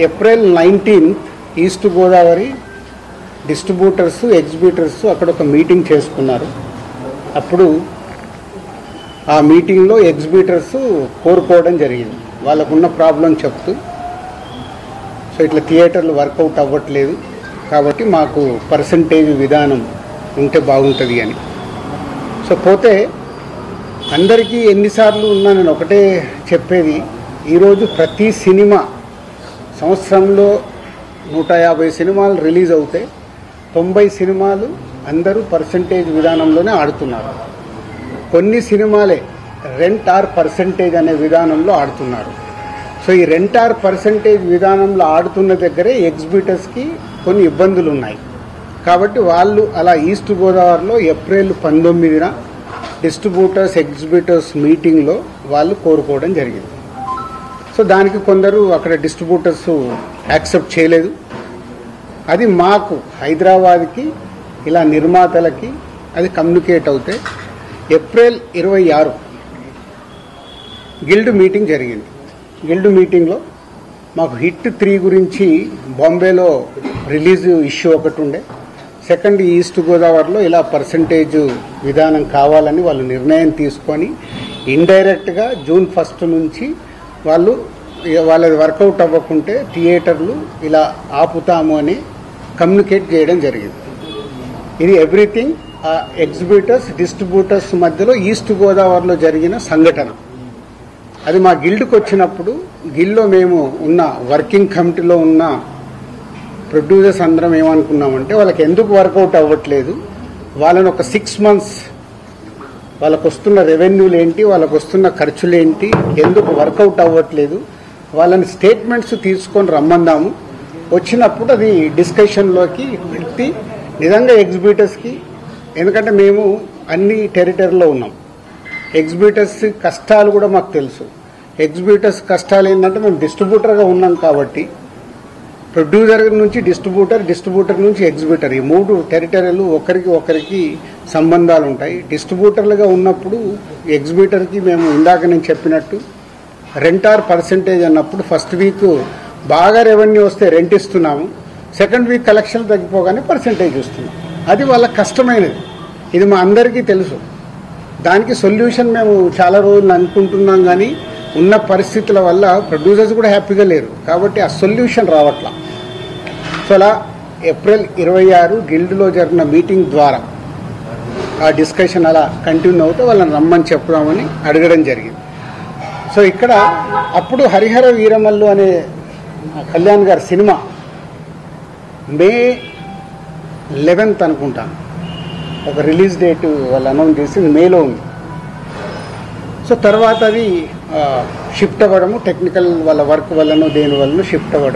April 19 east Godavari distributors exhibitors అక్కడ ఒక meeting చేసుకున్నారు. అప్పుడు ఆ మీటింగ్లో ఎగ్జిబ్యూటర్స్ కోరుకోవడం జరిగింది. వాళ్ళకున్న ప్రాబ్లం చెప్తూ, సో ఇట్లా థియేటర్లు వర్కౌట్ అవ్వట్లేదు కాబట్టి మాకు పర్సంటేజ్ విధానం ఉంటే బాగుంటుంది అని. సో పోతే అందరికీ ఎన్నిసార్లు ఉన్నా నేను ఒకటే చెప్పేది, ఈరోజు ప్రతి సినిమా సంవత్సరంలో 150 సినిమాలు రిలీజ్ అవుతాయి, 90 సినిమాలు అందరూ పర్సంటేజ్ విధానంలోనే ఆడుతున్నారు. కొన్ని సినిమాలే రెంట్ ఆర్ పర్సంటేజ్ అనే విధానంలో ఆడుతున్నారు. సో ఈ రెంట్ ఆర్ పర్సంటేజ్ విధానంలో ఆడుతున్న దగ్గరే ఎగ్జిబ్యూటర్స్కి కొన్ని ఇబ్బందులు ఉన్నాయి. కాబట్టి వాళ్ళు అలా ఈస్ట్ గోదావరిలో ఏప్రిల్ 19న డిస్ట్రిబ్యూటర్స్ ఎగ్జిబ్యూటర్స్ మీటింగ్లో వాళ్ళు కోరుకోవడం జరిగింది. సో దానికి కొందరు అక్కడ డిస్ట్రిబ్యూటర్స్ యాక్సెప్ట్ చేయలేదు. అది మాకు హైదరాబాద్కి ఇలా నిర్మాతలకి అది కమ్యూనికేట్ అవుతే ఏప్రిల్ 26 గిల్డ్ మీటింగ్ జరిగింది. గిల్డ్ మీటింగ్లో మాకు హిట్ 3 గురించి బాంబేలో రిలీజ్ ఇష్యూ ఒకటి ఉండే, సెకండ్ ఈస్ట్ గోదావరిలో ఇలా పర్సంటేజ్ విధానం కావాలని వాళ్ళు నిర్ణయం తీసుకొని ఇండైరెక్ట్గా జూన్ 1 నుంచి వాళ్ళది వర్కౌట్ అవ్వకుంటే థియేటర్లు ఇలా ఆపుతాము అని కమ్యూనికేట్ చేయడం జరిగింది. ఇది ఎవ్రీథింగ్ ఎగ్జిబ్యూటర్స్ డిస్ట్రిబ్యూటర్స్ మధ్యలో ఈస్ట్ గోదావరిలో జరిగిన సంఘటన. అది మా గిల్డ్కి వచ్చినప్పుడు గిల్డ్లో మేము ఉన్న వర్కింగ్ కమిటీలో ఉన్న ప్రొడ్యూసర్స్ అందరం ఏమనుకున్నామంటే, వాళ్ళకి ఎందుకు వర్కౌట్ అవ్వట్లేదు, వాళ్ళని ఒక 6 months వాళ్ళకు వస్తున్న రెవెన్యూలు ఏంటి, వాళ్ళకు వస్తున్న ఖర్చులు ఏంటి, ఎందుకు వర్కౌట్ అవ్వట్లేదు, వాళ్ళని స్టేట్మెంట్స్ తీసుకొని రమ్మందాము. వచ్చినప్పుడు అది డిస్కషన్లోకి పెట్టి నిజంగా ఎగ్జిబ్యూటర్స్కి, ఎందుకంటే మేము అన్ని టెరిటరీలో ఉన్నాం, ఎగ్జిబ్యూటర్స్ కష్టాలు కూడా మాకు తెలుసు. ఎగ్జిబ్యూటర్స్ కష్టాలు ఏంటంటే మేము డిస్ట్రిబ్యూటర్గా ఉన్నాం కాబట్టి ప్రొడ్యూసర్ నుంచి డిస్ట్రిబ్యూటర్ నుంచి ఎగ్జిబ్యూటర్, ఈ 3 టెరిటరీలు ఒకరికి సంబంధాలు ఉంటాయి. డిస్ట్రిబ్యూటర్లుగా ఉన్నప్పుడు ఎగ్జిబ్యూటర్కి మేము ఇందాక నేను చెప్పినట్టు రెంట్ ఆర్ పర్సంటేజ్ అన్నప్పుడు ఫస్ట్ వీక్ బాగా రెవెన్యూ వస్తే రెంట్ ఇస్తున్నాము, సెకండ్ వీక్ కలెక్షన్ తగ్గిపోగానే పర్సంటేజ్ ఇస్తున్నాం. అది వాళ్ళ కష్టమైనది, ఇది మా అందరికీ తెలుసు. దానికి సొల్యూషన్ మేము చాలా రోజులు అనుకుంటున్నాం, కానీ ఉన్న పరిస్థితుల వల్ల ప్రొడ్యూసర్స్ కూడా హ్యాపీగా లేరు కాబట్టి ఆ సొల్యూషన్ రావట్లా. సో అలా ఏప్రిల్ 26 గిల్డ్లో జరిగిన మీటింగ్ ద్వారా ఆ డిస్కషన్ అలా కంటిన్యూ అవుతూ వాళ్ళని రమ్మని చెప్దామని అడగడం జరిగింది. సో ఇక్కడ అప్పుడు హరిహర వీరమల్లు అనే కళ్యాణ్ గారి సినిమా మే 11th అనుకుంటాను ఒక రిలీజ్ డేట్ వాళ్ళు అనౌన్స్ చేసింది, మేలో ఉంది. సో తర్వాత అది షిఫ్ట్ అవ్వడము, టెక్నికల్ వాళ్ళ వర్క్ వల్లనో దేని వల్లనో షిఫ్ట్ అవ్వడం.